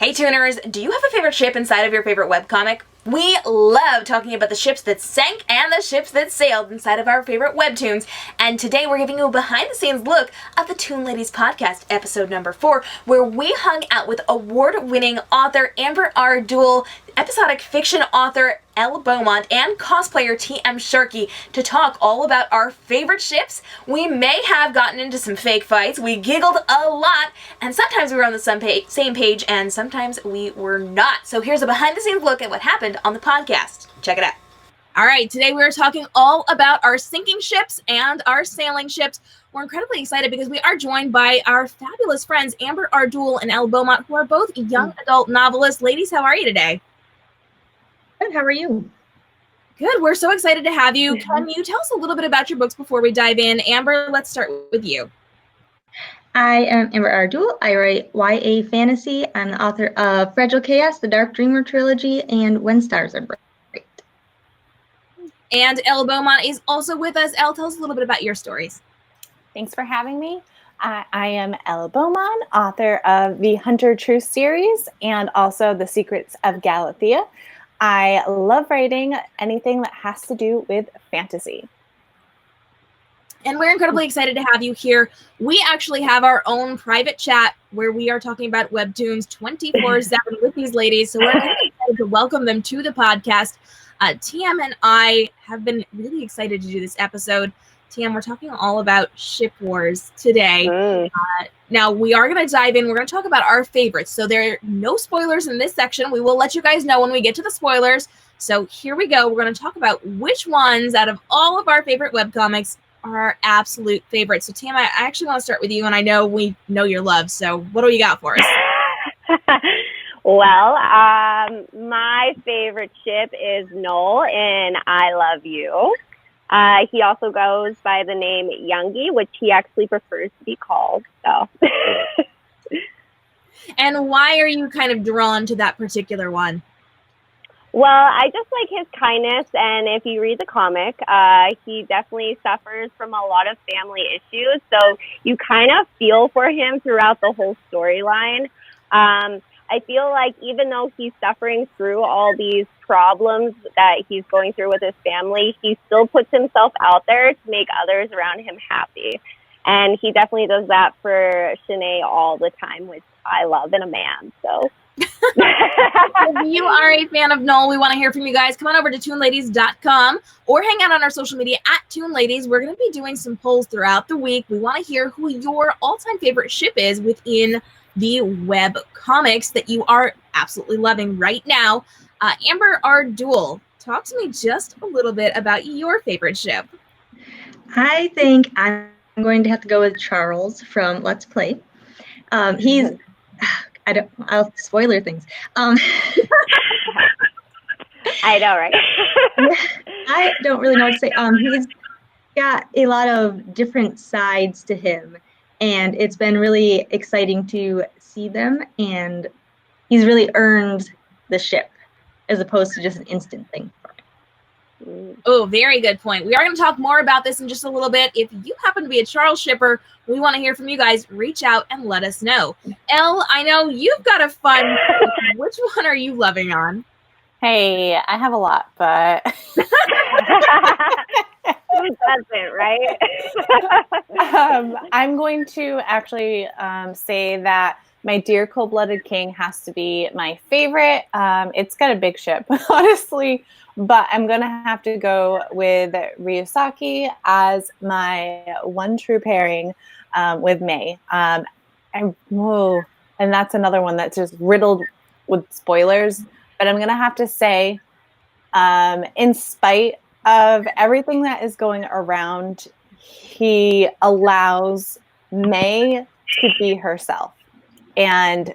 Hey tuners, do you have a favorite ship inside of your favorite webcomic? We love talking about the ships that sank and the ships that sailed inside of our favorite webtoons, and today we're giving you a behind-the-scenes look at the Toon Ladies Podcast, episode number 4, where we hung out with award-winning author Amber R. Duell, episodic fiction author Elle Beaumont, and cosplayer Sharkey to talk all about our favorite ships. We may have gotten into some fake fights, we giggled a lot, and sometimes we were on the same page, and sometimes we were not. So here's a behind-the-scenes look at what happened on the podcast. Check it out. All right, today we are talking all about our sinking ships and our sailing ships. We're incredibly excited because we are joined by our fabulous friends Amber R. Duell and Elle Beaumont, who are both young adult novelists. Ladies, how are you today? Good, how are you? Good, we're so excited to have you. Can you tell us a little bit about your books before we dive in? Amber, let's start with you. I am Amber R. Duell. I write YA fantasy. I'm the author of Fragile Chaos, the Dark Dreamer trilogy, and When Stars Are Bright. And Elle Beaumont is also with us. Elle, tell us a little bit about your stories. Thanks for having me. I am Elle Beaumont, author of the Hunter Truth series and also The Secrets of Galathea. I love writing anything that has to do with fantasy. And we're incredibly excited to have you here. We actually have our own private chat where we are talking about webtoons 24/7 with these ladies. So we're really excited to welcome them to the podcast. TM and I have been really excited to do this episode. TM, we're talking all about ship wars today. Now, we are going to dive in. We're going to talk about our favorites. So there are no spoilers in this section. We will let you guys know when we get to the spoilers. So here we go. We're going to talk about which ones out of all of our favorite webcomics are our absolute favorites. So, TM, I actually want to start with you, and I know we know your love. So what do you got for us? Well, my favorite ship is Noel in I Love You. He also goes by the name Youngie, which he actually prefers to be called. So. And why are you kind of drawn to that particular one? Well, I just like his kindness, and if you read the comic, he definitely suffers from a lot of family issues, so you kind of feel for him throughout the whole storyline. I feel like even though he's suffering through all these problems that he's going through with his family, he still puts himself out there to make others around him happy. And he definitely does that for Shanae all the time, which I love in a man, so... If you are a fan of Noel, we want to hear from you guys. Come on over to toonladies.com or hang out on our social media at Toon Ladies. We're going to be doing some polls throughout the week. We want to hear who your all-time favorite ship is within the web comics that you are absolutely loving right now. Amber R. Duell, talk to me just a little bit about your favorite ship. I think I'm going to have to go with Charles from Let's Play. I'll spoiler things. I know, right? I don't really know what to say. He's got a lot of different sides to him, and it's been really exciting to see them, and he's really earned the ship as opposed to just an instant thing for him. Oh, very good point. We are going to talk more about this in just a little bit. If you happen to be a Charles shipper, we want to hear from you guys. Reach out and let us know. Elle, I know you've got a fun. Which one are you loving on? Hey, I have a lot, but... Who doesn't, right? I'm going to actually say that my Dear Cold-Blooded King has to be my favorite. It's got a big ship, honestly, but I'm going to have to go with Ryusaki as my one true pairing with May. And that's another one that's just riddled with spoilers, but I'm going to have to say, in spite of everything that is going around, he allows May to be herself and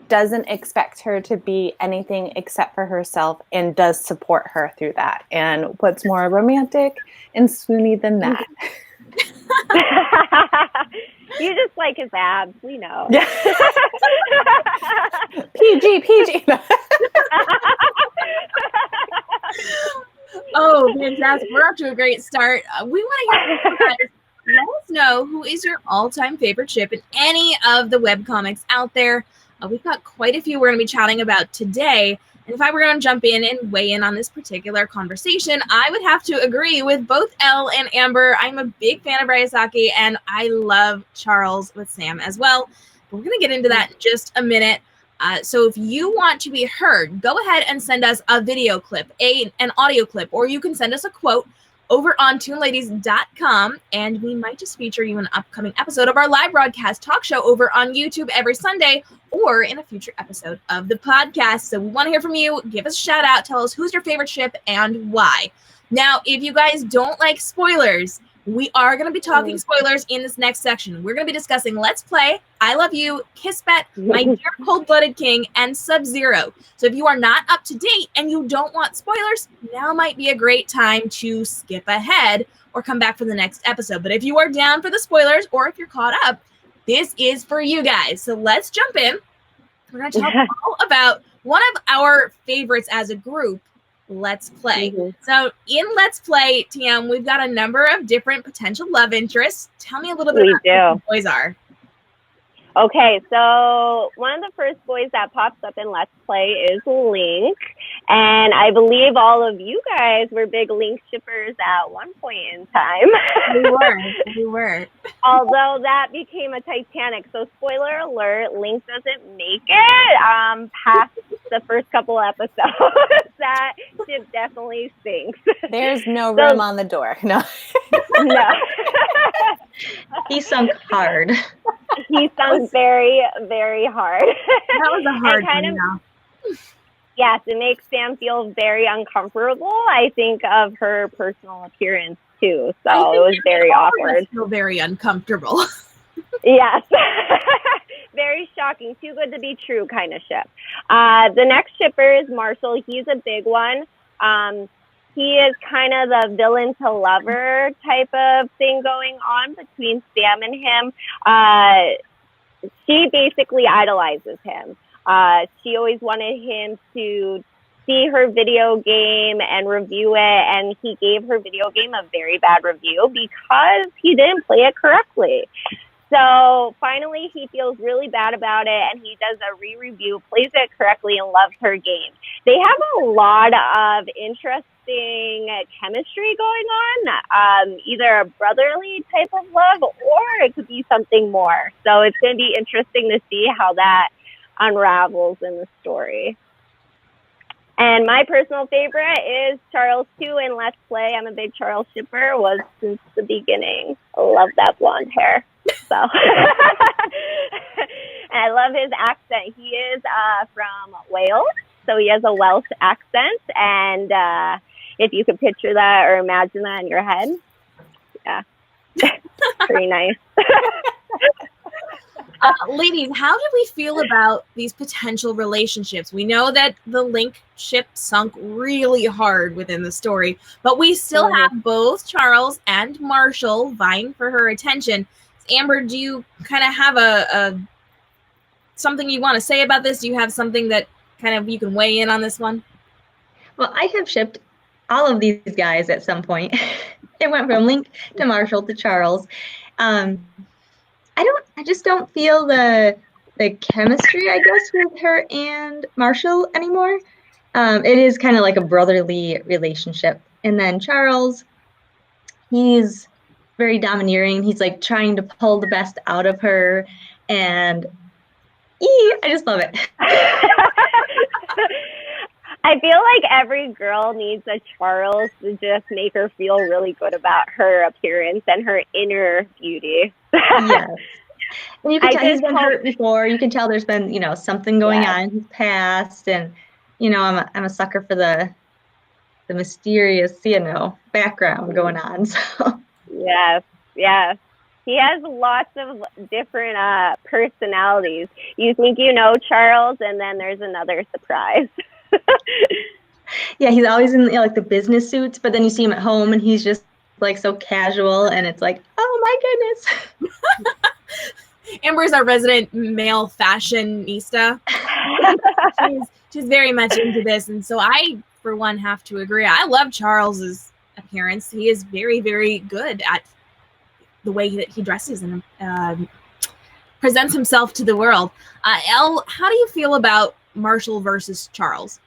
doesn't expect her to be anything except for herself and does support her through that. And what's more romantic and swoony than that? You just like his abs, we know. Yeah. PG. Oh, fantastic. We're off to a great start. We want to hear from you guys. Let us know who is your all-time favorite ship in any of the webcomics out there. We've got quite a few we're going to be chatting about today. And if I were going to jump in and weigh in on this particular conversation, I would have to agree with both Elle and Amber. I'm a big fan of Ryusaki, and I love Charles with Sam as well. But we're going to get into that in just a minute. So if you want to be heard, go ahead and send us a video clip, an audio clip, or you can send us a quote over on toonladies.com, and we might just feature you in an upcoming episode of our live broadcast talk show over on YouTube every Sunday, or in a future episode of the podcast. So we want to hear from you. Give us a shout out. Tell us who's your favorite ship and why. Now, if you guys don't like spoilers, we are going to be talking spoilers in this next section. We're going to be discussing Let's Play, I Love You, Kismet, My Dear Cold-Blooded King, and Sub-Zero. So if you are not up to date and you don't want spoilers, now might be a great time to skip ahead or come back for the next episode. But if you are down for the spoilers, or if you're caught up, this is for you guys. So let's jump in. We're going to talk all about one of our favorites as a group, Let's Play. So in Let's Play, TM, we've got a number of different potential love interests. Tell me a little bit about who the boys are. Okay, so one of the first boys that pops up in Let's Play is Link. And I believe all of you guys were big Link shippers at one point in time. We were. Although that became a Titanic. So spoiler alert, Link doesn't make it past the first couple episodes. That ship definitely sinks. There's no room on the door. No. No. He sunk hard. He sunk very, very hard. That was a hard one. Yes, it makes Sam feel very uncomfortable. I think of her personal appearance too, so it was very awkward. Feel very uncomfortable. Yes. Very shocking. Too good to be true kind of ship. The next shipper is Marshall. He's a big one. He is kind of the villain to lover type of thing going on between Sam and him. She basically idolizes him. She always wanted him to see her video game and review it, and he gave her video game a very bad review because he didn't play it correctly. So finally, he feels really bad about it, and he does a re-review, plays it correctly, and loves her game. They have a lot of interesting chemistry going on, either a brotherly type of love, or it could be something more. So it's going to be interesting to see how that unravels in the story. And my personal favorite is Charles too in Let's Play. I'm a big Charles shipper, was since the beginning. I love that blonde hair. So and I love his accent. He is from Wales, so he has a Welsh accent. And if you could picture that or imagine that in your head, yeah, pretty nice. Ladies, how do we feel about these potential relationships? We know that the Link ship sunk really hard within the story, but we still have both Charles and Marshall vying for her attention. Amber, do you kind of have a something you want to say about this? Do you have something that kind of you can weigh in on this one? Well, I have shipped all of these guys at some point. It went from Link to Marshall to Charles. I just don't feel the chemistry, I guess, with her and Marshall anymore. It is kind of like a brotherly relationship. And then Charles, he's very domineering. He's like trying to pull the best out of her, and I just love it. I feel like every girl needs a Charles to just make her feel really good about her appearance and her inner beauty. Yes. And you can tell he's been hurt before. You can tell there's been, something going on in his past, and I'm a sucker for the mysterious, background going on. So yes. He has lots of different personalities. You think you know Charles, and then there's another surprise. Yeah, he's always in the business suits, but then you see him at home, and he's just like so casual, and it's like, oh my goodness. Amber's our resident male fashionista. she's very much into this, and so I, for one, have to agree. I love Charles's appearance. He is very, very good at the way that he dresses and presents himself to the world. Elle, how do you feel about Marshall versus Charles?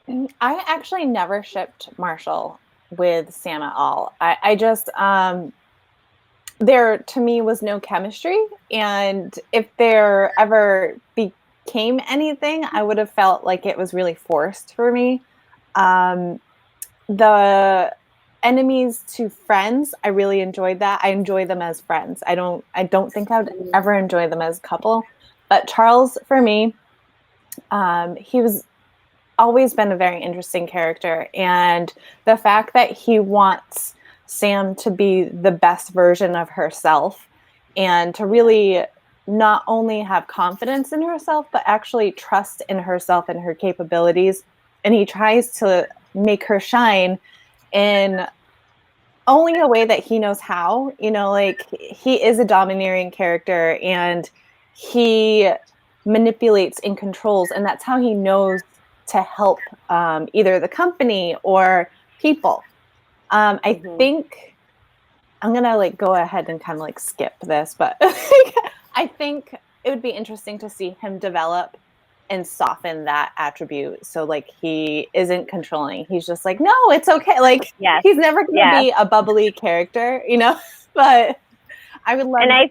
I actually never shipped Marshall with Sam at all. I just, there to me was no chemistry. And if there ever became anything, I would have felt like it was really forced for me. The enemies to friends, I really enjoyed that. I enjoy them as friends. I don't think I would ever enjoy them as a couple. But Charles, for me, he was always been a very interesting character, and the fact that he wants Sam to be the best version of herself and to really not only have confidence in herself but actually trust in herself and her capabilities, and he tries to make her shine in only a way that he knows how. Like, he is a domineering character and he manipulates and controls, and that's how he knows to help either the company or people. I think I'm gonna go ahead and kind of skip this, but I think it would be interesting to see him develop and soften that attribute. So he isn't controlling. He's just no, it's okay. Yes. He's never gonna be a bubbly character, but I would love. And I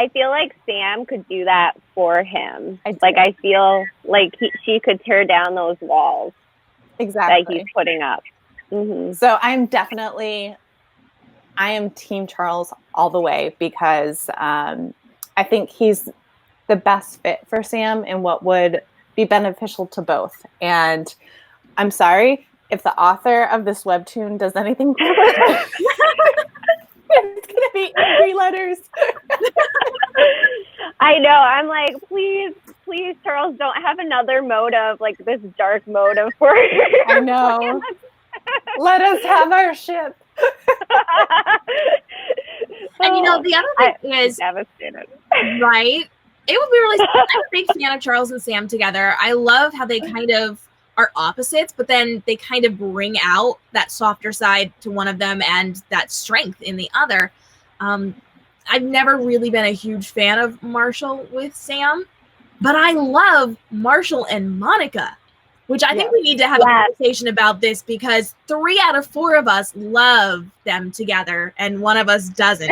feel like Sam could do that for him. I feel like she could tear down those walls that he's putting up. Mm-hmm. So I am Team Charles all the way, because I think he's the best fit for Sam and what would be beneficial to both. And I'm sorry if the author of this webtoon does anything different. It's going to be 3 letters. I know. I'm please, Charles, don't have another motive, this dark motive for her. I know. Let us have our ship. And the other thing is, devastated. Right? It would be really I'm a big fan of Charles and Sam together. I love how they kind of are opposites, but then they kind of bring out that softer side to one of them and that strength in the other. I've never really been a huge fan of Marshall with Sam, but I love Marshall and Monica, which I think we need to have a conversation about this, because 3 out of 4 of us love them together and one of us doesn't.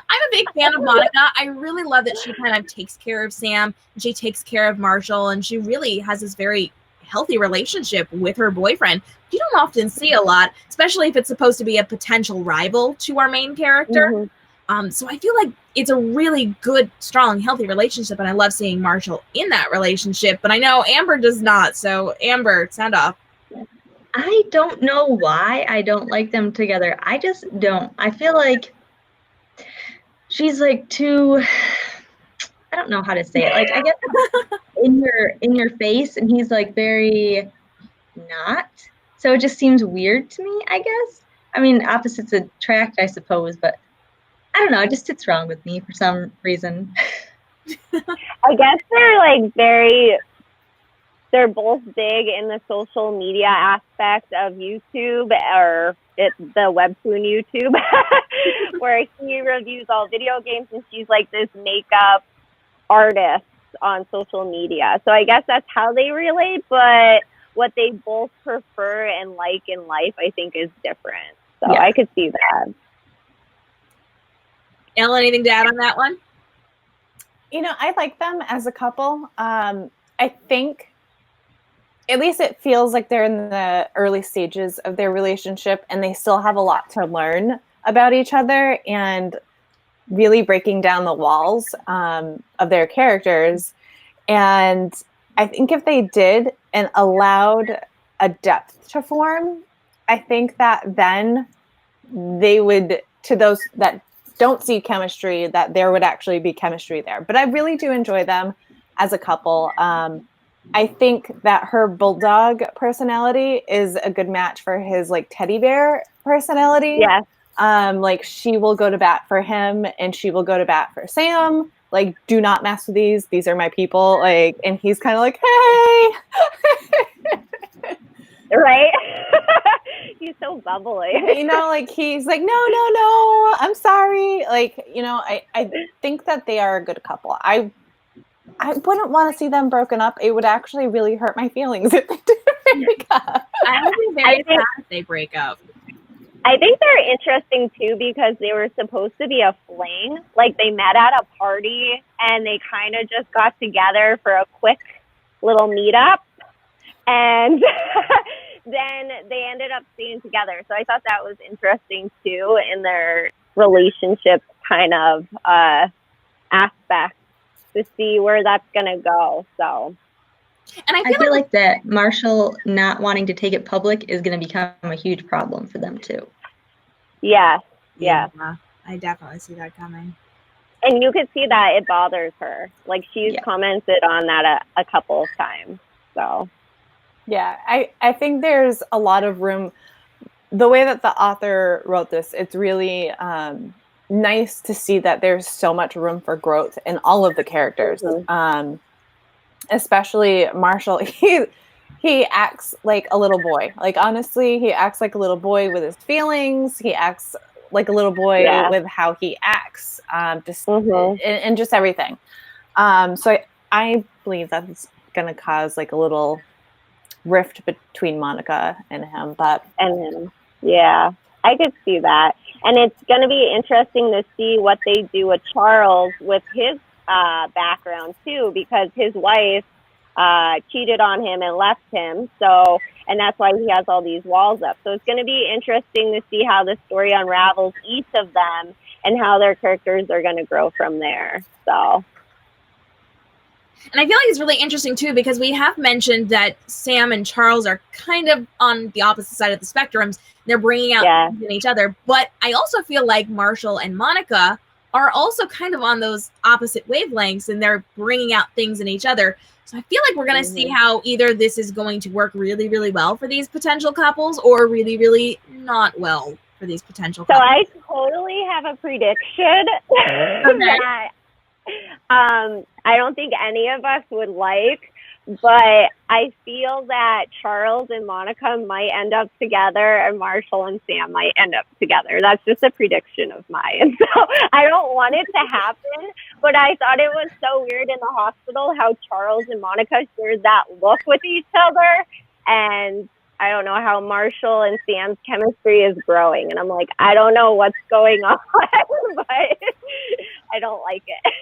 I'm a big fan of Monica. I really love that she kind of takes care of Sam, and she takes care of Marshall, and she really has this very healthy relationship with her boyfriend. You don't often see a lot, especially if it's supposed to be a potential rival to our main character. Mm-hmm. So I feel like it's a really good, strong, healthy relationship, and I love seeing Marshall in that relationship. But I know Amber does not. So Amber, sound off. I don't know why I don't like them together. I just don't. I feel like she's too, I don't know how to say it. I guess in your face, and he's very not. So it just seems weird to me, I guess. I mean, opposites attract, I suppose, but I don't know. It just sits wrong with me for some reason. I guess they're both big in the social media aspect of YouTube, or it's the webtoon YouTube, where he reviews all video games and she's this makeup artist on social media. So I guess that's how they relate, but what they both prefer and like in life, I think, is different. So I could see that. Elle, anything to add on that one? I like them as a couple. I think, at least it feels like they're in the early stages of their relationship, and they still have a lot to learn about each other and really breaking down the walls of their characters. And I think if they did and allowed a depth to form, I think that then they would, to those that don't see chemistry, that there would actually be chemistry there. But I really do enjoy them as a couple. I think that her bulldog personality is a good match for his teddy bear personality. Yes. She will go to bat for him and she will go to bat for Sam. Do not mess with these. These are my people. And he's kind of hey. Right? He's so bubbly. You know, like he's like, no, I'm sorry. Like, you know, I think that they are a good couple. I wouldn't want to see them broken up. It would actually really hurt my feelings if they didn't break up. I would be very sad if they break up. I think they're interesting too because they were supposed to be a fling. Like they met at a party and they kind of just got together for a quick little meetup, and then they ended up staying together. So I thought that was interesting too in their relationship kind of aspect to see where that's gonna go. So. And I feel like that Marshall not wanting to take it public is going to become a huge problem for them too. Yes. Yeah, I definitely see that coming. And you could see that it bothers her. Like she's commented on that a couple of times. So. Yeah, I think there's a lot of room. The way that the author wrote this, it's really nice to see that there's so much room for growth in all of the characters. Mm-hmm. Especially Marshall, he acts like a little boy. Like honestly, he acts like a little boy with his feelings. He acts like a little boy with how he acts, and just everything. So I believe that's going to cause like a little rift between Monica and him. Yeah, I could see that, and it's going to be interesting to see what they do with Charles with his background too, because his wife cheated on him and left him, so, and that's why he has all these walls up. So it's going to be interesting to see how the story unravels each of them and how their characters are going to grow from there. So, and I feel like it's really interesting too because we have mentioned that Sam and Charles are kind of on the opposite side of the spectrums. They're bringing out things in each other, but I also feel like Marshall and Monica are also kind of on those opposite wavelengths, and they're bringing out things in each other. So I feel like we're going to see how either this is going to work really, really well for these potential couples or really, really not well for these potential couples. So I totally have a prediction that I don't think any of us would like, but I feel that Charles and Monica might end up together and Marshall and Sam might end up together. That's just a prediction of mine. So I don't want it to happen, but I thought it was so weird in the hospital how Charles and Monica shared that look with each other. And I don't know how Marshall and Sam's chemistry is growing. And I'm like, I don't know what's going on, but I don't like it.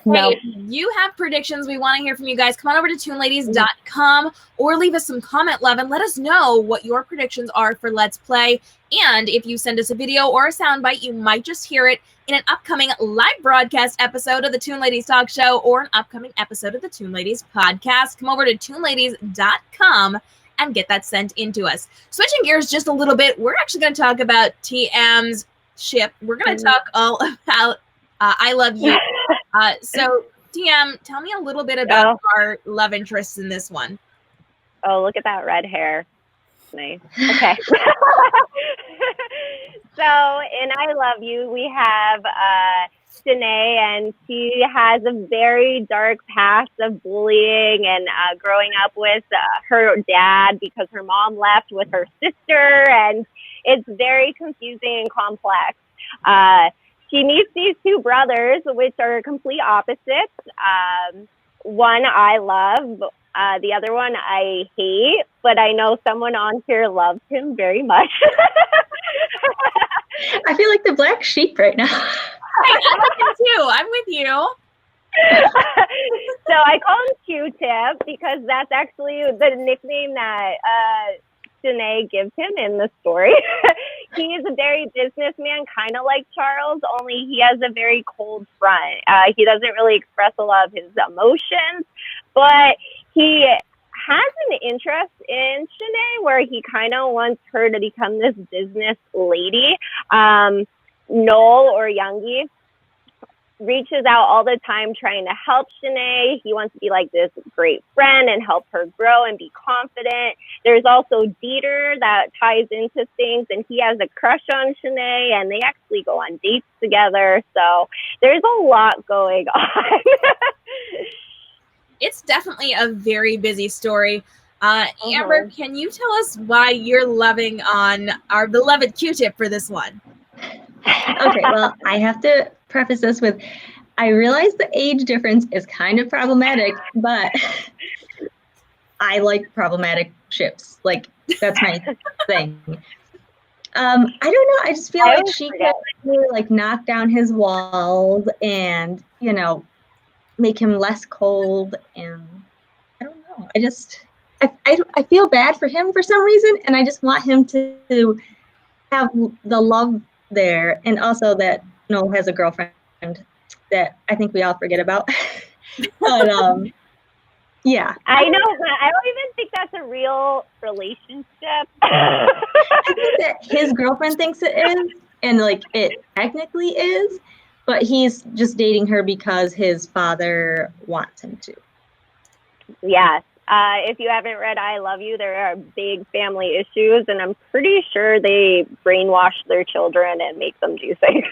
No. Hey, you have predictions. We want to hear from you guys. Come on over to toonladies.com or leave us some comment love and let us know what your predictions are for Let's Play. And if you send us a video or a soundbite, you might just hear it in an upcoming live broadcast episode of the Toon Ladies Talk Show or an upcoming episode of the Toon Ladies Podcast. Come over to toonladies.com and get that sent into us. Switching gears just a little bit, we're actually going to talk about TM's ship. We're going to talk all about I Love You. So, TM, tell me a little bit about our love interests in this one. Oh, look at that red hair. Nice. Okay. So, in I Love You, we have Shanae, and she has a very dark past of bullying and growing up with her dad because her mom left with her sister, and it's very confusing and complex. She meets these two brothers, which are complete opposites. One I love, the other one I hate, but I know someone on here loves him very much. I feel like the black sheep right now. Hey, I love him too. I'm with you. So I call him Q-Tip because that's actually the nickname that Shanae gives him in the story. He is a very businessman, kind of like Charles, only he has a very cold front. He doesn't really express a lot of his emotions, but he has an interest in Shanae where he kind of wants her to become this business lady. Noel, or Youngie, reaches out all the time trying to help Shanae. He wants to be like this great friend and help her grow and be confident. There's also Dieter that ties into things, and he has a crush on Shanae, and they actually go on dates together. So there's a lot going on. It's definitely a very busy story. Amber, can you tell us why you're loving on our beloved Q-tip for this one? Okay, well, I have to preface this with, I realize the age difference is kind of problematic, but I like problematic ships. Like, that's my thing. I don't know. I just feel like she could really, like, knock down his walls and, you know, make him less cold. And I don't know. I feel bad for him for some reason, and I just want him to have the love there, and also that Noel has a girlfriend that I think we all forget about. But yeah, I know, but I don't even think that's a real relationship. I think that his girlfriend thinks it is, and like it technically is, but he's just dating her because his father wants him to. Yes. If you haven't read I Love You, there are big family issues, and I'm pretty sure they brainwash their children and make them do things.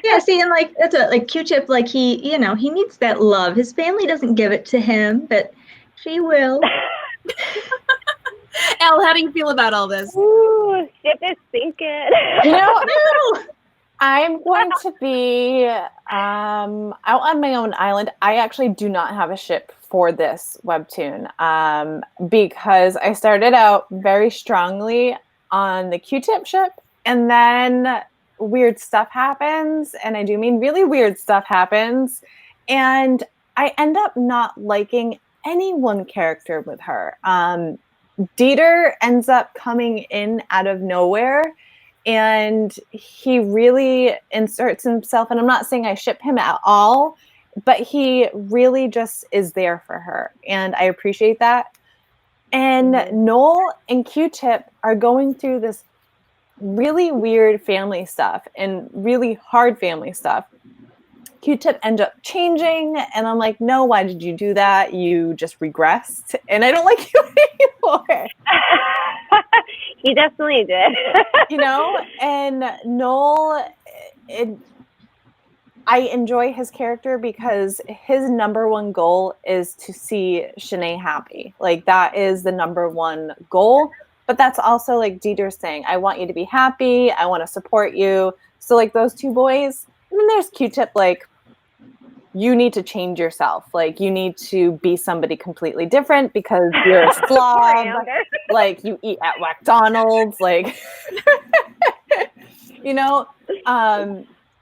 Yeah, see, and like that's like Q-tip, like he needs that love. His family doesn't give it to him, but she will. Elle, how do you feel about all this? Ooh, ship is sinking. No. I'm going to be out on my own island. I actually do not have a ship for this webtoon because I started out very strongly on the Q-tip ship, and then weird stuff happens, and I do mean really weird stuff happens, and I end up not liking any one character with her. Dieter ends up coming in out of nowhere, and he really inserts himself, and I'm not saying I ship him at all, but he really just is there for her, and I appreciate that. And Noel and Q-tip are going through this really weird family stuff and really hard family stuff. Q-tip ends up changing, and I'm like, no, why did you do that? You just regressed, and I don't like you anymore. He definitely did. And Noel, I enjoy his character because his number one goal is to see Shanae happy. Like, that is the number one goal. But that's also like Dieter's saying, I want you to be happy. I want to support you. So like those two boys. And then there's Q-tip, like, you need to change yourself. Like, you need to be somebody completely different because you're a slob. Like, you eat at McDonald's. Like,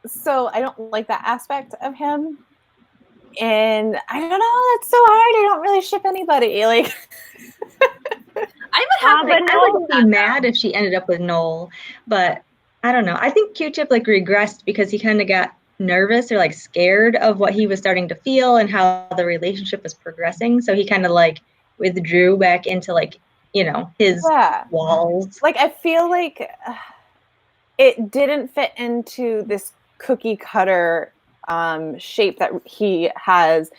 so I don't like that aspect of him. And I don't know, that's so hard. I don't really ship anybody. Like, I wouldn't be mad if she ended up with Noel, but I don't know. I think Q-tip like regressed because he kind of got nervous or like scared of what he was starting to feel and how the relationship was progressing. So he kind of like withdrew back into like, his walls. Like, I feel like it didn't fit into this cookie cutter shape that he has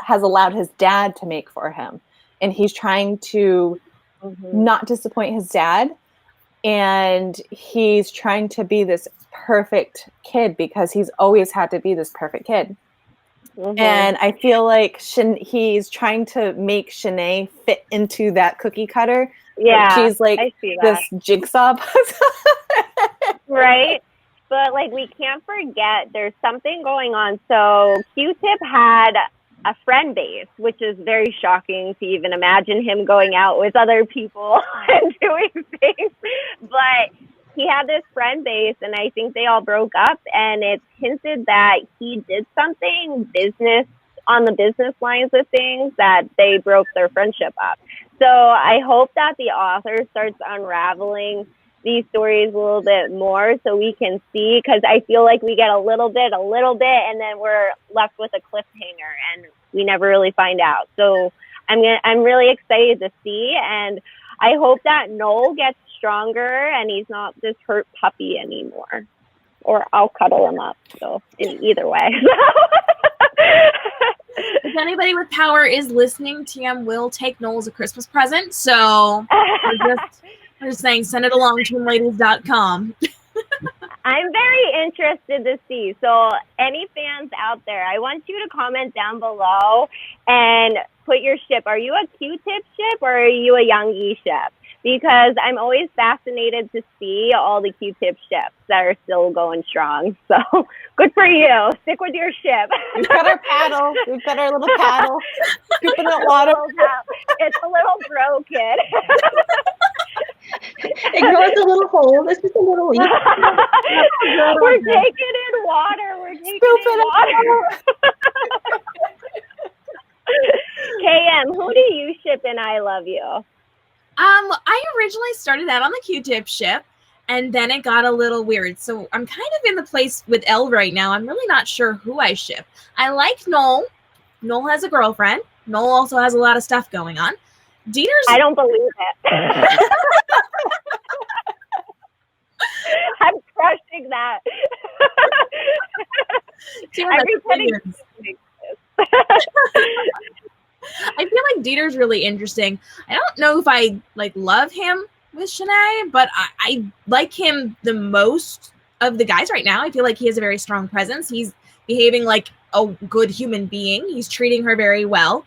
allowed his dad to make for him, and he's trying to not disappoint his dad, and he's trying to be this perfect kid because he's always had to be this perfect kid. And I feel like he's trying to make Shanae fit into that cookie cutter. Yeah, she's like this jigsaw puzzle. Right? But, like, we can't forget there's something going on. So Q-tip had a friend base, which is very shocking to even imagine him going out with other people and doing things. But he had this friend base, and I think they all broke up, and it's hinted that he did something on the business lines of things that they broke their friendship up. So I hope that the author starts unraveling these stories a little bit more so we can see, because I feel like we get a little bit, and then we're left with a cliffhanger and we never really find out. So I'm really excited to see, and I hope that Noel gets stronger and he's not this hurt puppy anymore. Or I'll cuddle him up. So in either way. If anybody with power is listening, TM will take Noel as a Christmas present. So we're just saying, send it along to toonladies.com. I'm very interested to see. So any fans out there, I want you to comment down below and put your ship. Are you a Q-tip ship or are you a Youngie ship? Because I'm always fascinated to see all the Q-tip ships that are still going strong. So good for you. Stick with your ship. We've got our paddle. We've got our little paddle. Scooping out water. It's a little broken. Ignore the little hole. It's just a little leak. We're taking in water. We're taking in water. KM, who do you ship in I Love You? I originally started out on the Q-tip ship, and then it got a little weird. So I'm kind of in the place with Elle right now. I'm really not sure who I ship. I like Noel. Noel has a girlfriend. Noel also has a lot of stuff going on. Dieter's... I don't believe it. I'm crushing that. I feel like Dieter's really interesting. I don't know if I love him with Shanae, but I like him the most of the guys right now. I feel like he has a very strong presence. He's behaving like a good human being. He's treating her very well,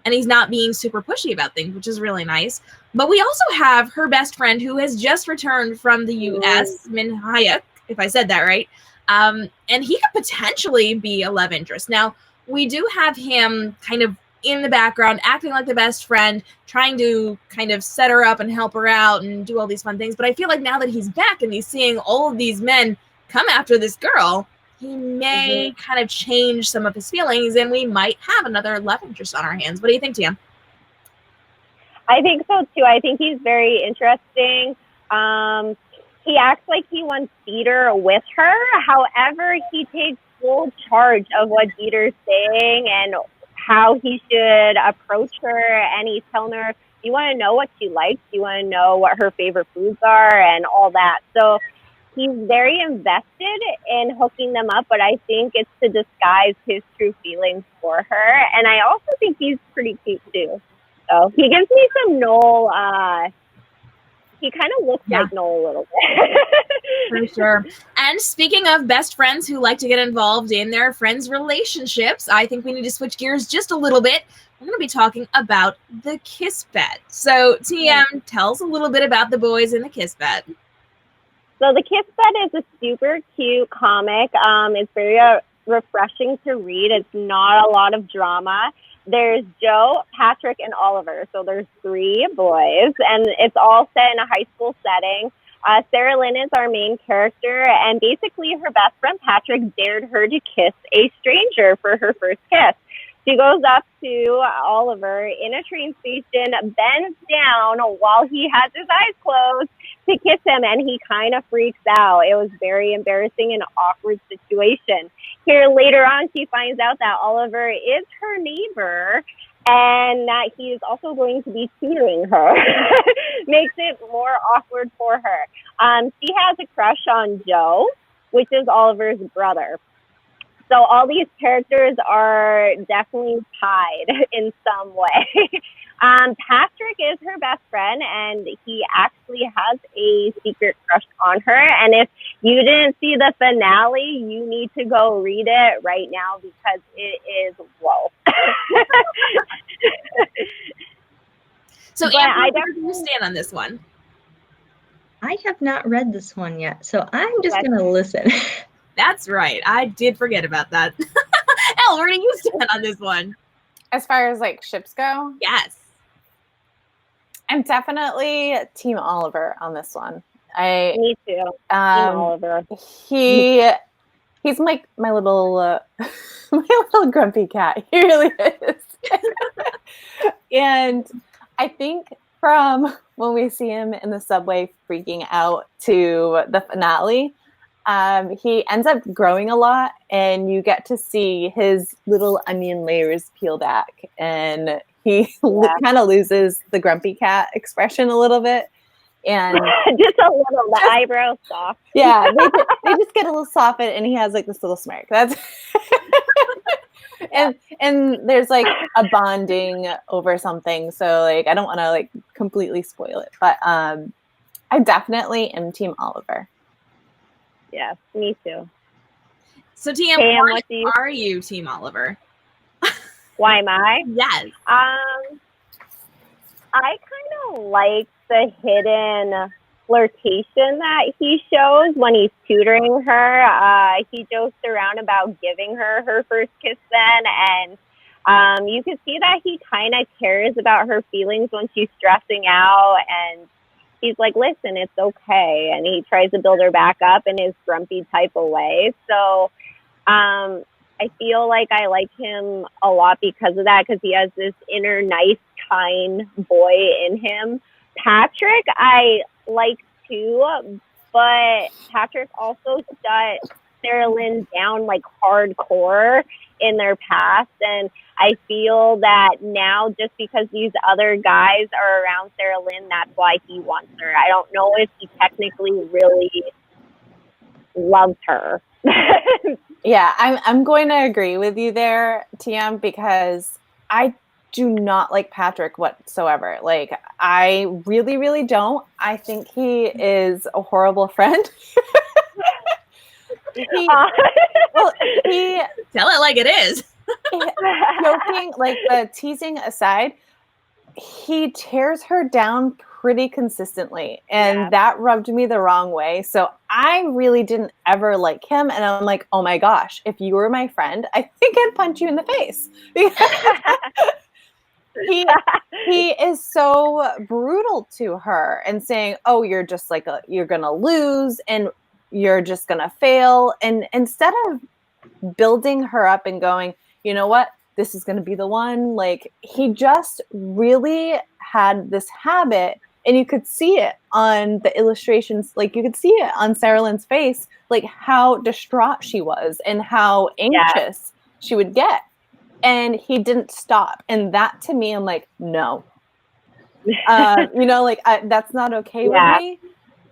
and he's not being super pushy about things, which is really nice. But we also have her best friend who has just returned from the U.S., Min Hayek, if I said that right. And he could potentially be a love interest. Now, we do have him kind of in the background, acting like the best friend, trying to kind of set her up and help her out and do all these fun things. But I feel like now that he's back and he's seeing all of these men come after this girl, he may kind of change some of his feelings, and we might have another love interest on our hands. What do you think, Tia? I think so, too. I think he's very interesting. He acts like he wants Dieter with her. However, he takes full charge of what Dieter's saying and how he should approach her, and he's telling her, you want to know what she likes, you want to know what her favorite foods are, and all that. So he's very invested in hooking them up, but I think it's to disguise his true feelings for her. And I also think he's pretty cute too. So he gives me some Noel, he kind of looks like Noel a little bit. For sure. And speaking of best friends who like to get involved in their friends' relationships, I think we need to switch gears just a little bit. We're going to be talking about the Kiss Bed. So, TM, tell us a little bit about the boys in the Kiss Bed. So the Kiss Bed is a super cute comic. It's very refreshing to read. It's not a lot of drama. There's Joe, Patrick, and Oliver. So there's 3 boys, and it's all set in a high school setting. Sarah Lynn is our main character, and basically her best friend Patrick dared her to kiss a stranger for her first kiss. She goes up to Oliver in a train station, bends down while he has his eyes closed to kiss him, and he kind of freaks out. It was very embarrassing and awkward situation. Here later on, she finds out that Oliver is her neighbor and that he is also going to be tutoring her. Makes it more awkward for her. She has a crush on Joe, which is Oliver's brother. So all these characters are definitely tied in some way. Patrick is her best friend, and he actually has a secret crush on her. And if you didn't see the finale, you need to go read it right now because it is whoa. So, Amber, I don't understand on this one. I have not read this one yet, so I'm just going to listen. That's right. I did forget about that. Elle, where do you stand on this one? As far as like ships go? Yes. I'm definitely Team Oliver on this one. Me too. Team Oliver. He's my little my little grumpy cat. He really is. And I think from when we see him in the subway freaking out to the finale, he ends up growing a lot, and you get to see his little onion layers peel back, and he kind of loses the grumpy cat expression a little bit, and just a little, the eyebrows soft. Yeah, they just get a little softened, and he has like this little smirk. That's and there's like a bonding over something, so like I don't want to like completely spoil it, but I definitely am Team Oliver. Yes, me too. So, TM, why are you Team Oliver? Why am I? Yes. I kind of like the hidden flirtation that he shows when he's tutoring her. He jokes around about giving her her first kiss then, and you can see that he kind of cares about her feelings when she's stressing out, and he's like, listen, it's okay, and he tries to build her back up in his grumpy type of way. So I feel like I like him a lot because of that, because he has this inner nice, kind boy in him. Patrick, I like too, but Patrick also shut Sarah Lynn down like hardcore in their past, and I feel that now, just because these other guys are around Sarah Lynn, that's why he wants her. I don't know if he technically really loves her. Yeah, I'm going to agree with you there, TM, because I do not like Patrick whatsoever. Like, I really, really don't. I think he is a horrible friend. he Tell it like it is. Joking, like the teasing aside, he tears her down pretty consistently, and that rubbed me the wrong way. So I really didn't ever like him, and I'm like, oh my gosh, if you were my friend, I think I'd punch you in the face. he is so brutal to her and saying, oh, you're just like you're gonna lose and you're just gonna fail, and instead of building her up and going, you know what, this is gonna be the one, like, he just really had this habit, and you could see it on the illustrations, like you could see it on Sarah Lynn's face, like how distraught she was and how anxious she would get, and he didn't stop. And that, to me, I'm like, no, that's not okay with me.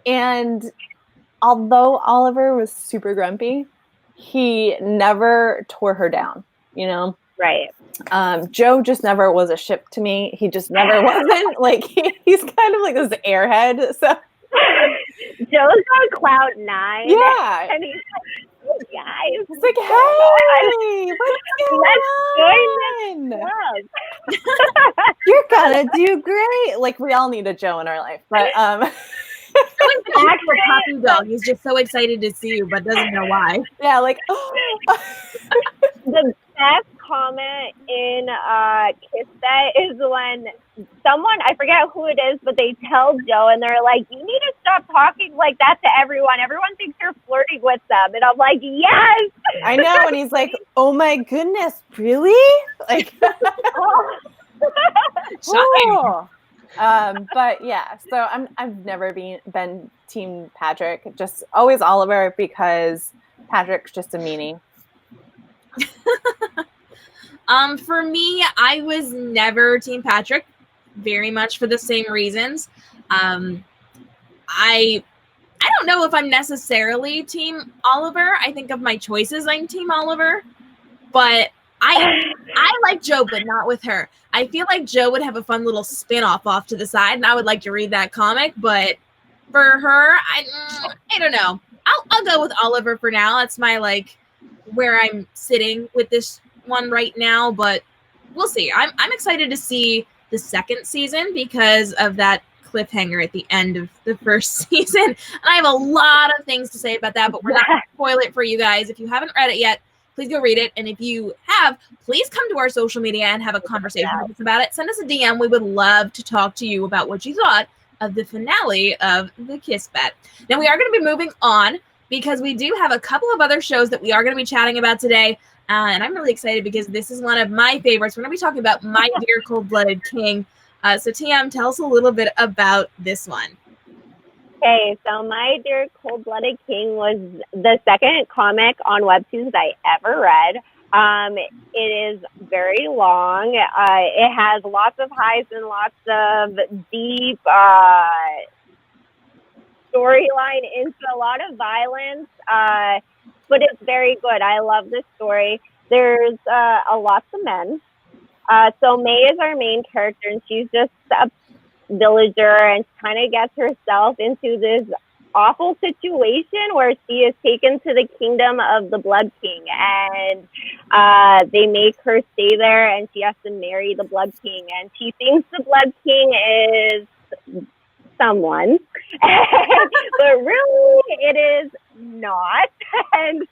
And although Oliver was super grumpy, he never tore her down, Right. Joe just never was a ship to me. He just never wasn't. Like, he's kind of like this airhead. So Joe's on cloud 9. Yeah. And he's like, guys. It's like, hey, what's going on? You're gonna do great. Like, we all need a Joe in our life. But actual puppy dog is just so excited to see you, but doesn't know why. Yeah, like, the best comment in Kiss That is when someone, I forget who it is, but they tell Joe, and they're like, you need to stop talking like that to everyone. Everyone thinks you're flirting with them. And I'm like, yes! I know. And he's like, oh my goodness, really? Like, shocking. But yeah, so I've never been team Patrick, just always Oliver, because Patrick's just a meanie. For me, I was never team Patrick, very much for the same reasons. I don't know if I'm necessarily team Oliver. I think of my choices, I'm team Oliver, but I like Joe, but not with her. I feel like Joe would have a fun little spin-off off to the side, and I would like to read that comic, but for her, I don't know. I'll go with Oliver for now. That's my, like, where I'm sitting with this one right now, but we'll see. I'm excited to see the second season because of that cliffhanger at the end of the first season, and I have a lot of things to say about that, but we're not going to spoil it for you guys. If you haven't read it yet, please go read it, and if you have, please come to our social media and have a conversation with us about it. Send us a DM. We would love to talk to you about what you thought of the finale of the Kiss Bet. Now, we are going to be moving on because we do have a couple of other shows that we are going to be chatting about today. And I'm really excited because this is one of my favorites. We're going to be talking about My Dear Cold-Blooded King. So TM, tell us a little bit about this one. Okay, so My Dear Cold-Blooded King was the second comic on WEBTOONs I ever read. It is very long. It has lots of highs and lots of deep storyline into a lot of violence. But it's very good. I love this story. There's a lots of men. So May is our main character, and she's just a villager, and kind of gets herself into this awful situation where she is taken to the kingdom of the Blood King, and they make her stay there, and she has to marry the Blood King, and she thinks the Blood King is someone, but really it is not, and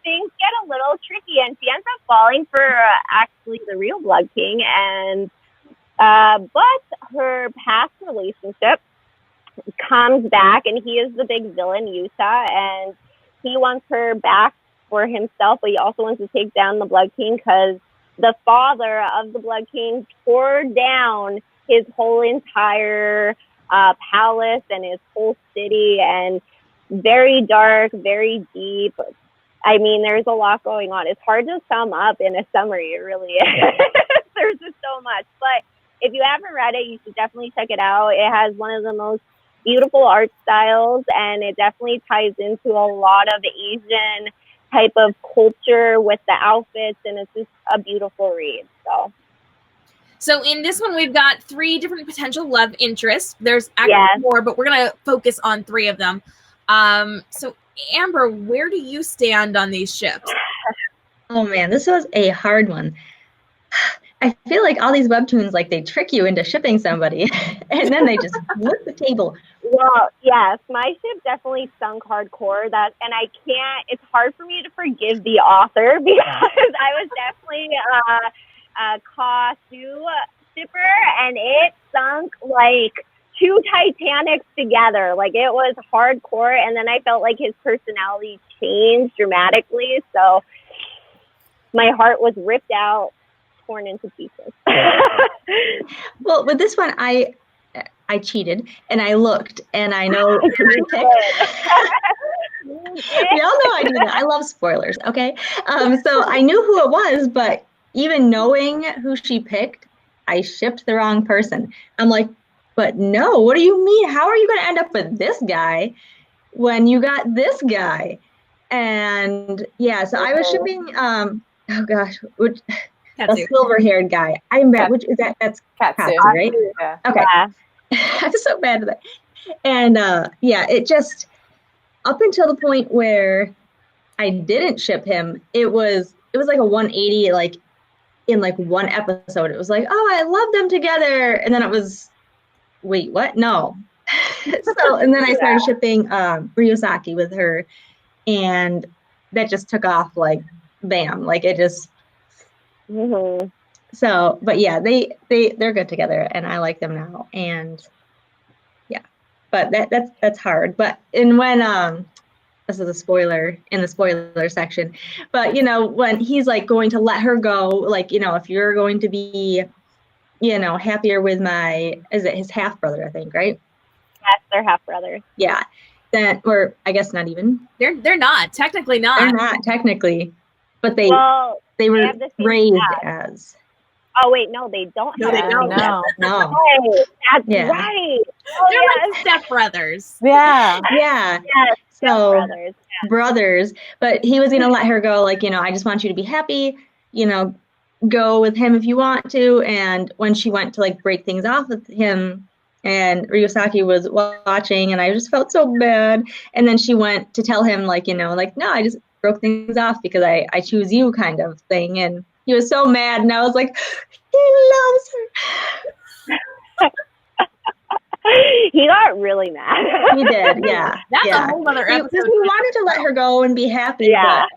things get a little tricky, and she ends up falling for actually the real Blood King, and but her past relationship comes back, and he is the big villain, Yuta, and he wants her back for himself, but he also wants to take down the Blood King because the father of the Blood King tore down his whole entire palace and his whole city, and very dark, very deep. I mean, there's a lot going on. It's hard to sum up in a summary, it really is. There's just so much, but if you haven't read it, you should definitely check it out. It has one of the most beautiful art styles, and it definitely ties into a lot of Asian type of culture with the outfits, and it's just a beautiful read. So in this one, we've got 3 different potential love interests. There's actually more, but we're going to focus on 3 of them. So Amber, where do you stand on these ships? Oh man, this was a hard one. I feel like all these webtoons, like they trick you into shipping somebody and then they just flip the table. Well, yes, my ship definitely sunk hardcore. And I can't, it's hard for me to forgive the author because I was definitely a Kasu shipper, and it sunk like 2 Titanics together. Like it was hardcore, and then I felt like his personality changed dramatically. So my heart was ripped out, torn into pieces. Well, with this one, I cheated and I looked, and I know who she picked. We all know I do that. I love spoilers. Okay, so I knew who it was, but even knowing who she picked, I shipped the wrong person. I'm like, but no, what do you mean? How are you going to end up with this guy when you got this guy? And yeah, so I was shipping. Oh gosh, a silver-haired guy. I'm bad. Which is that? That's Katsu, right? Yeah. Okay. Yeah. I'm so bad at that. And yeah, it just up until the point where I didn't ship him, it was like a 180, like in like one episode. It was like, oh, I love them together, and then it was, wait, what? No. So, and then I started shipping Ryusaki with her, and that just took off like bam, like it just. Mm-hmm. So, but yeah, they're good together, and I like them now, and yeah, but that's hard. But and when this is a spoiler in the spoiler section, but you know, when he's like going to let her go, like, you know, if you're going to be, you know, happier with is it his half brother, I think, right? Yes, they're half brothers. Yeah, then, or I guess not even. They're not technically not. They're not technically, but they were raised as. Oh wait, no, they don't. No, they don't. No. Right. That's right. Oh, they're like stepbrothers. Yeah. Yes, So brothers, but he was gonna let her go. Like, you know, I just want you to be happy. You know, go with him if you want to. And when she went to like break things off with him, and Ryusaki was watching, and I just felt so bad. And then she went to tell him, like, you know, like, no, I just broke things off because I choose you, kind of thing. And he was so mad, and I was like, he loves her. He got really mad. He did, yeah. That's a whole other episode. He wanted to let her go and be happy, but,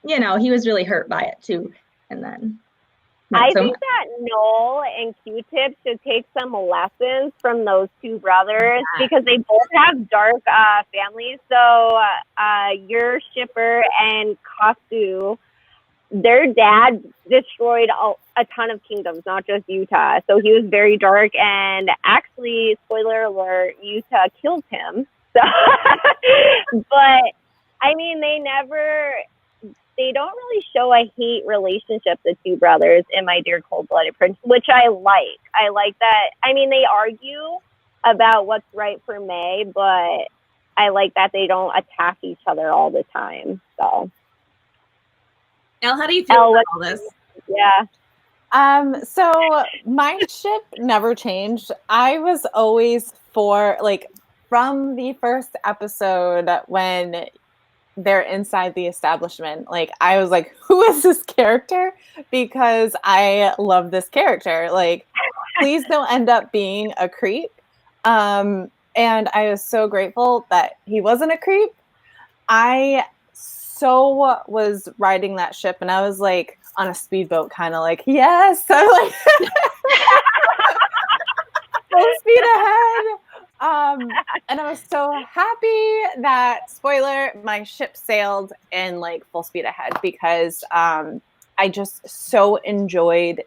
you know, he was really hurt by it, too. And then... I think that Noel and Q-Tip should take some lessons from those 2 brothers because they both have dark families. So your shipper and Kasu, their dad destroyed a ton of kingdoms, not just Utah. So he was very dark, and actually, spoiler alert, Utah killed him. So, but I mean, they don't really show a hate relationship, the 2 brothers in My Dear Cold-Blooded Prince, which I like. I like that. I mean, they argue about what's right for May, but I like that they don't attack each other all the time. So, Elle, how do you feel about all this? Yeah. So my ship never changed. I was always for, like, from the first episode when they're inside the establishment, like I was like, who is this character? Because I love this character. Like, please don't end up being a creep. And I was so grateful that he wasn't a creep. I so was riding that ship, and I was like on a speedboat, kind of like, yes, I'm like full speed ahead. And I was so happy that, spoiler, my ship sailed in like full speed ahead, because I just so enjoyed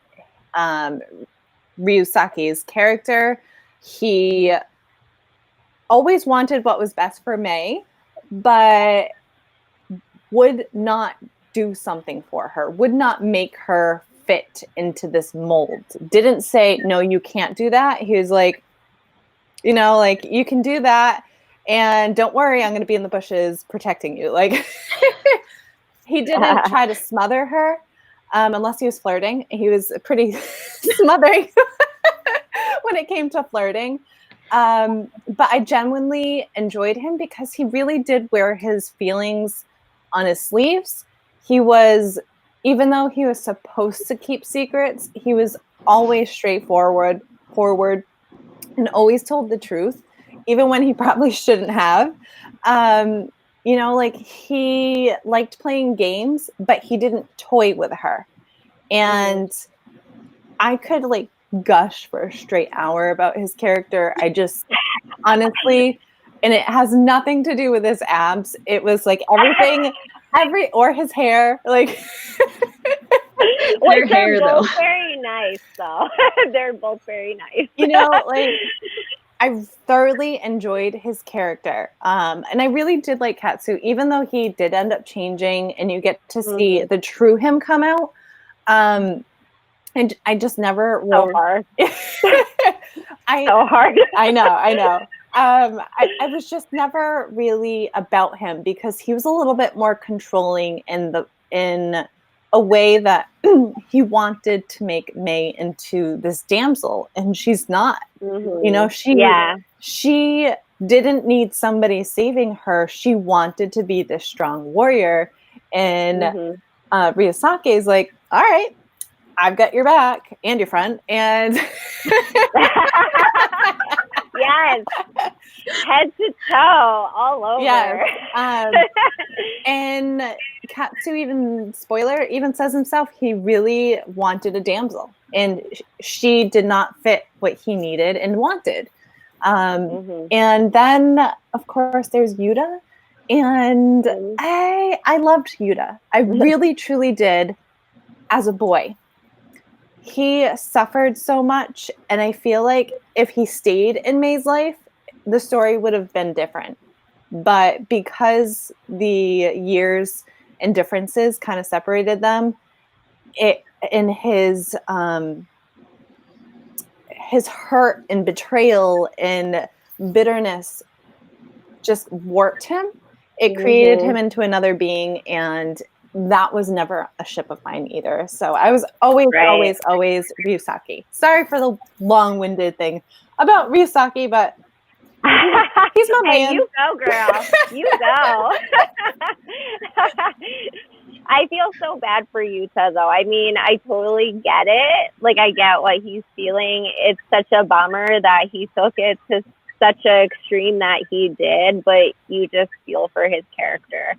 Ryusaki's character. He always wanted what was best for Mei, but would not do something for her, would not make her fit into this mold. Didn't say, no, you can't do that. He was like, you know, like, you can do that, and don't worry, I'm going to be in the bushes protecting you. Like, he didn't try to smother her, unless he was flirting. He was pretty smothering when it came to flirting. But I genuinely enjoyed him because he really did wear his feelings on his sleeves. He was, even though he was supposed to keep secrets, he was always straightforward, and always told the truth, even when he probably shouldn't have. You know, like, he liked playing games, but he didn't toy with her. And I could like gush for a straight hour about his character. I just honestly, and it has nothing to do with his abs. It was like everything, or his hair, like. Which they're both very nice, though. They're both very nice. You know, like, I thoroughly enjoyed his character. And I really did like Katsu, even though he did end up changing and you get to see the true him come out. And I just never so hard. So hard. I know. I was just never really about him because he was a little bit more controlling in a way that he wanted to make Mei into this damsel, and she's not. You know, she didn't need somebody saving her. She wanted to be this strong warrior. And Ryusake is like, all right, I've got your back and your front. And yes, head to toe, all over. Yes. And Katsu, even, spoiler, even says himself, he really wanted a damsel, and she did not fit what he needed and wanted. And then, of course, there's Yuta, and I loved Yuta. I really, truly did. As a boy, he suffered so much, and I feel like if he stayed in Mei's life, the story would have been different. But because the years and differences kind of separated them, it in his hurt and betrayal and bitterness just warped him. It created him into another being, and that was never a ship of mine either. So I was always Ryusaki. Sorry for the long-winded thing about Ryusaki, but he's my man. You go, girl. You go. I feel so bad for Yuta, though. I mean, I totally get it. Like, I get what he's feeling. It's such a bummer that he took it to such an extreme that he did, but you just feel for his character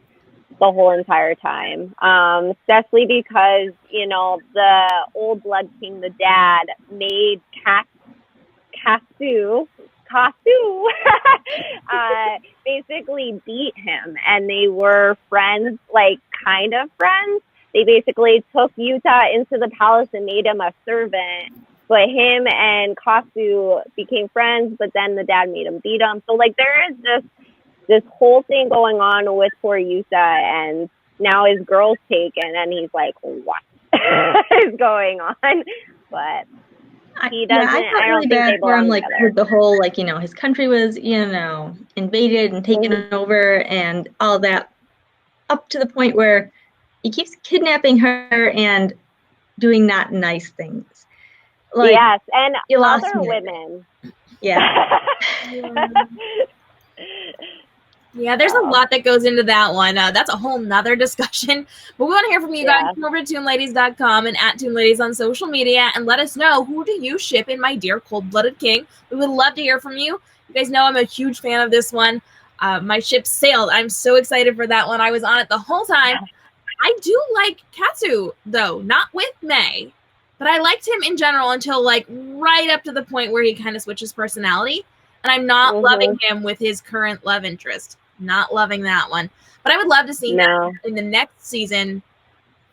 the whole entire time. Especially because, you know, the old Blood King, the dad, made Katsu basically beat him, and they were friends, like kind of friends. They basically took Yuta into the palace and made him a servant, but him and Katsu became friends, but then the dad made him beat him. So like there is just this whole thing going on with poor Yuta, and now his girl's taken, and he's like, what is going on? But he doesn't. I felt really bad for him, like with the whole, like, you know, his country was, you know, invaded and taken over and all that, up to the point where he keeps kidnapping her and doing not nice things. Like, yes, and other women. Yeah. Yeah, there's a lot that goes into that one. That's a whole nother discussion. But we want to hear from you guys. Come over to toonladies.com and at Toon Ladies on social media and let us know, who do you ship in My Dear Cold-Blooded King? We would love to hear from you. You guys know I'm a huge fan of this one. My ship sailed. I'm so excited for that one. I was on it the whole time. I do like Katsu, though, not with May. But I liked him in general until, like, right up to the point where he kind of switches personality. And I'm not loving him with his current love interest. Not loving that one. But I would love to see him in the next season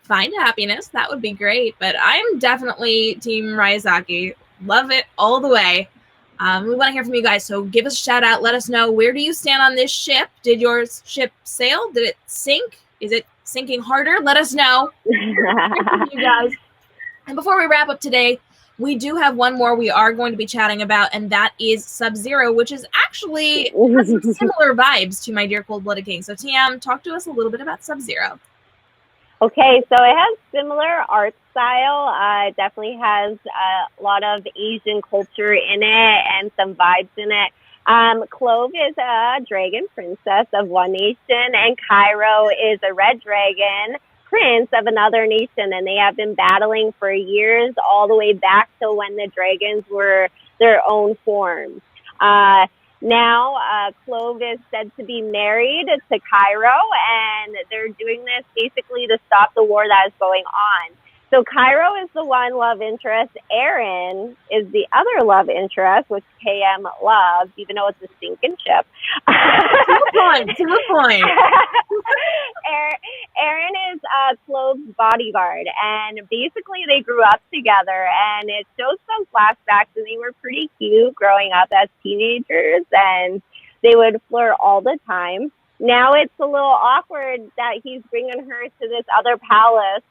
find happiness. That would be great. But I'm definitely Team Ryazaki. Love it all the way. We want to hear from you guys. So give us a shout out. Let us know, where do you stand on this ship? Did your ship sail? Did it sink? Is it sinking harder? Let us know. You guys. And before we wrap up today, we do have one more we are going to be chatting about, and that is Sub-Zero, which is actually has some similar vibes to My Dear Cold-Blooded King. So, TM, talk to us a little bit about Sub-Zero. Okay, so it has similar art style. It definitely has a lot of Asian culture in it and some vibes in it. Clove is a dragon princess of one nation, and Cairo is a red dragon prince of another nation, and they have been battling for years, all the way back to when the dragons were their own forms. Now, Clove is said to be married to Cairo, and they're doing this basically to stop the war that is going on. So Cairo is the one love interest. Aaron is the other love interest, which KM loves, even though it's a sinking ship. To the point. Aaron is Clove's bodyguard, and basically they grew up together, and it shows some flashbacks, and they were pretty cute growing up as teenagers, and they would flirt all the time. Now it's a little awkward that he's bringing her to this other palace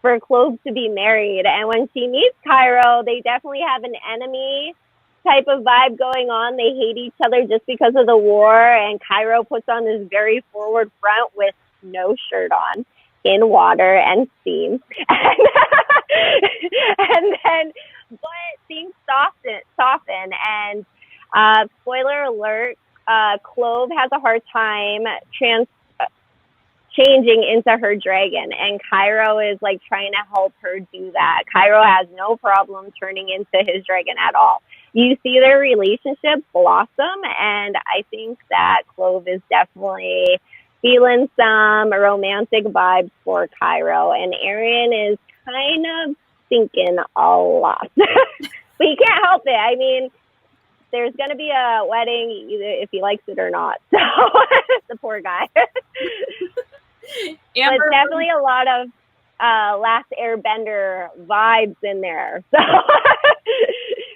for Clove to be married. And when she meets Cairo, they definitely have an enemy type of vibe going on. They hate each other just because of the war. And Cairo puts on this very forward front with no shirt on in water and steam. And then, but things soften. And spoiler alert, Clove has a hard time changing into her dragon, and Cairo is like trying to help her do that. Cairo has no problem turning into his dragon at all. You see their relationship blossom, and I think that Clove is definitely feeling some romantic vibes for Cairo, and Aaron is kind of thinking a lot. But he can't help it. I mean, there's going to be a wedding either if he likes it or not. So the poor guy. But definitely a lot of Last Airbender vibes in there. So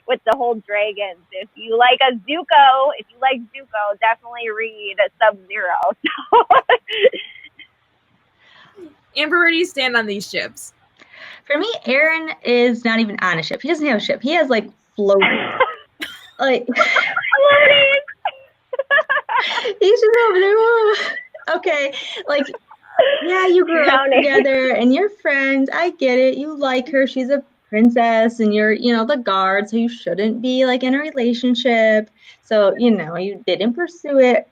with the whole dragons. If you like Zuko, definitely read Sub-Zero. Amber, where do you stand on these ships? For me, Aaron is not even on a ship. He doesn't have a ship. He has like floaties. Like floaties. He's just over there. Whoa. Okay, like, yeah, you grew up together and you're friends. I get it. You like her. She's a princess and you're, the guard, so you shouldn't be like in a relationship. So, you didn't pursue it.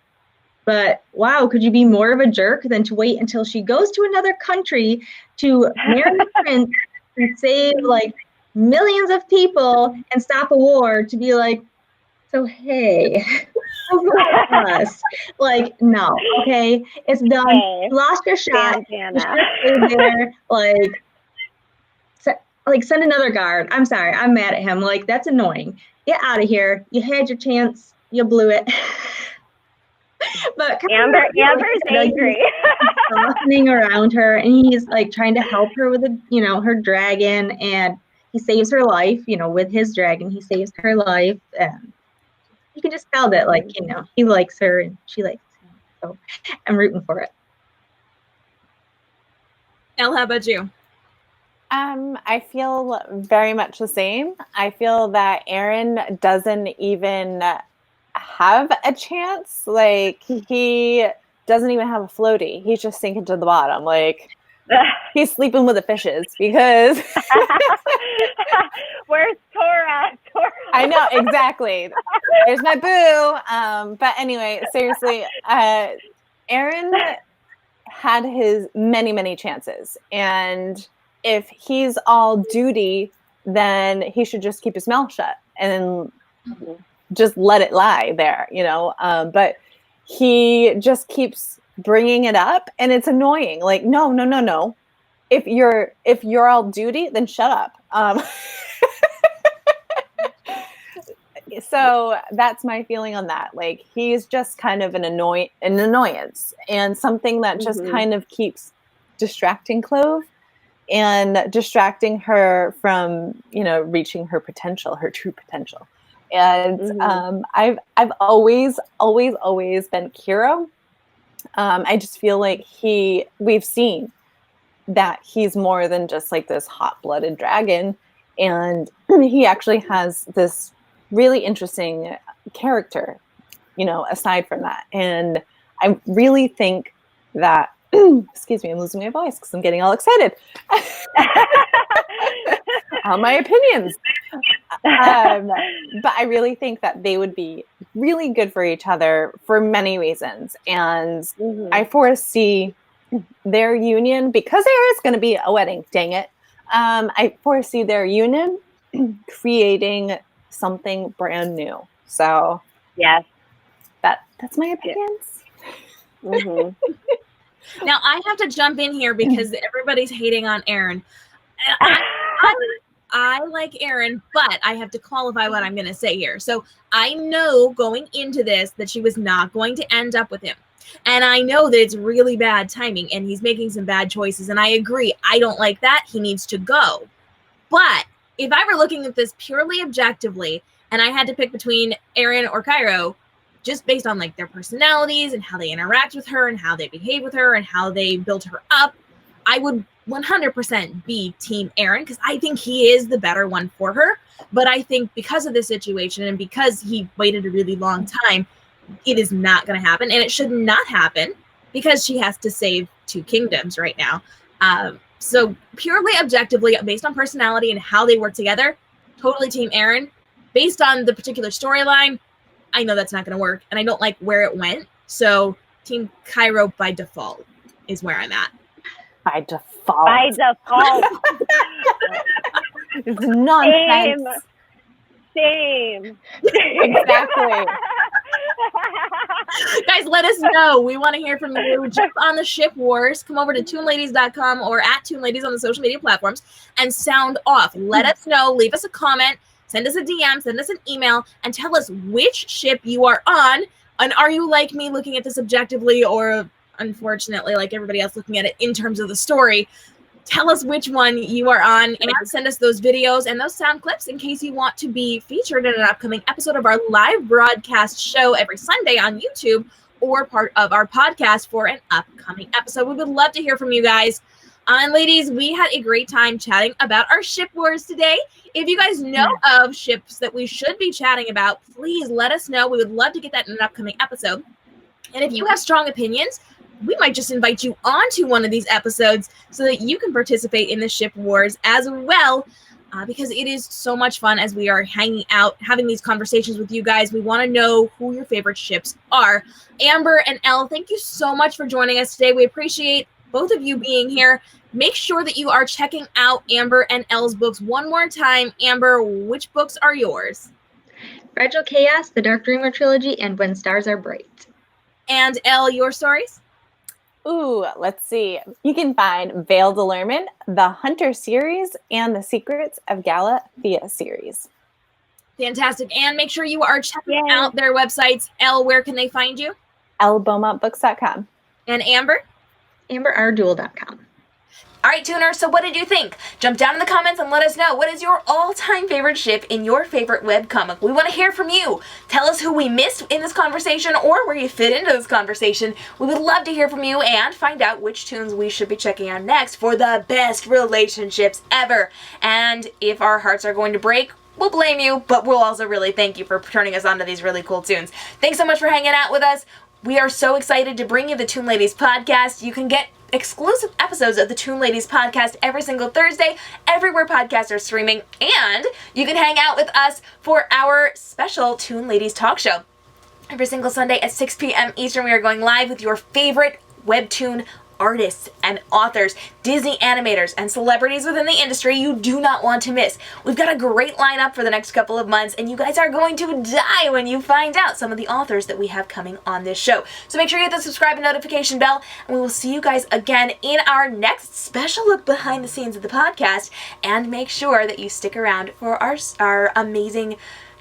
But wow, could you be more of a jerk than to wait until she goes to another country to marry a prince and save like millions of people and stop a war to be like, so hey, us. Like, no, okay, it's done. Hey, you lost your shot. You should have stayed there. Like, send another guard. I'm sorry, I'm mad at him. Like, that's annoying. Get out of here. You had your chance. You blew it. But Amber's angry. Softening around her, and he's like trying to help her with her dragon, and he saves her life. With his dragon, he saves her life, and you can just tell that, like, he likes her and she likes him. So I'm rooting for it. Elle, how about you? I feel very much the same. I feel that Aaron doesn't even have a chance. Like, he doesn't even have a floaty. He's just sinking to the bottom. Like, he's sleeping with the fishes because where's Tora? I know exactly. There's my boo. But anyway, seriously, Aaron had his many chances, and if he's all duty, then he should just keep his mouth shut and just let it lie there, but he just keeps bringing it up, and it's annoying. Like, no. If you're all duty, then shut up. So that's my feeling on that. Like, he's just kind of an annoyance, and something that just kind of keeps distracting Clove and distracting her from, reaching her potential, her true potential. And I've always been Kiro. I just feel like we've seen that he's more than just like this hot-blooded dragon, and he actually has this really interesting character, aside from that. And I really think that, excuse me, I'm losing my voice because I'm getting all excited. On my opinions. But I really think that they would be really good for each other for many reasons. And I foresee their union, because there is going to be a wedding, dang it. I foresee their union creating something brand new. So yes, that's my opinions. Now I have to jump in here because everybody's hating on Aaron. I like Aaron, but I have to qualify what I'm going to say here. So I know going into this that she was not going to end up with him. And I know that it's really bad timing and he's making some bad choices. And I agree. I don't like that. He needs to go. But if I were looking at this purely objectively and I had to pick between Aaron or Cairo, just based on like their personalities and how they interact with her and how they behave with her and how they build her up, I would 100% be Team Aaron, because I think he is the better one for her. But I think because of this situation and because he waited a really long time, it is not going to happen, and it should not happen because she has to save 2 kingdoms right now. So purely objectively, based on personality and how they work together, totally Team Aaron. Based on the particular storyline, I know that's not going to work, and I don't like where it went. So Team Cairo by default is where I'm at. By default. By default. It's nonsense. Same. Exactly. Guys, let us know. We want to hear from you. Jump on the ship wars. Come over to toonladies.com or at Toon Ladies on the social media platforms and sound off. Let us know. Leave us a comment. Send us a DM. Send us an email. And tell us which ship you are on. And are you like me looking at this objectively, or unfortunately like everybody else looking at it in terms of the story? Tell us which one you are on and send us those videos and those sound clips in case you want to be featured in an upcoming episode of our live broadcast show every Sunday on YouTube, or part of our podcast for an upcoming episode. We would love to hear from you guys. And ladies, we had a great time chatting about our ship wars today. If you guys know of ships that we should be chatting about, please let us know. We would love to get that in an upcoming episode. And if you have strong opinions, we might just invite you onto one of these episodes so that you can participate in the ship wars as well, because it is so much fun as we are hanging out, having these conversations with you guys. We want to know who your favorite ships are. Amber and Elle, thank you so much for joining us today. We appreciate both of you being here. Make sure that you are checking out Amber and Elle's books one more time. Amber, which books are yours? Fragile Chaos, the Dark Dreamer Trilogy, and When Stars Are Bright. And Elle, your stories? Ooh, let's see. You can find Veiled Allurement, the Hunter series, and the Secrets of Galathea series. Fantastic. And make sure you are checking out their websites. Elle, where can they find you? ellebeaumontbooks.com. And Amber? AmberRDuel.com. All right, tuners, so what did you think? Jump down in the comments and let us know. What is your all-time favorite ship in your favorite webcomic? We want to hear from you. Tell us who we missed in this conversation or where you fit into this conversation. We would love to hear from you and find out which tunes we should be checking out next for the best relationships ever. And if our hearts are going to break, we'll blame you, but we'll also really thank you for turning us on to these really cool tunes. Thanks so much for hanging out with us. We are so excited to bring you the Toon Ladies Podcast. You can get exclusive episodes of the Toon Ladies Podcast every single Thursday, everywhere podcasts are streaming, and you can hang out with us for our special Toon Ladies talk show. Every single Sunday at 6 p.m. Eastern, we are going live with your favorite WEBTOON artists and authors, Disney animators, and celebrities within the industry you do not want to miss. We've got a great lineup for the next couple of months, and you guys are going to die when you find out some of the authors that we have coming on this show. So make sure you hit the subscribe and notification bell, and we will see you guys again in our next special look behind the scenes of the podcast, and make sure that you stick around for our amazing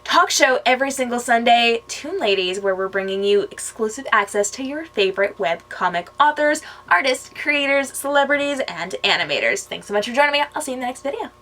talk show every single Sunday, Toon Ladies, where we're bringing you exclusive access to your favorite webcomic authors, artists, creators, celebrities, and animators. Thanks so much for joining me. I'll see you in the next video.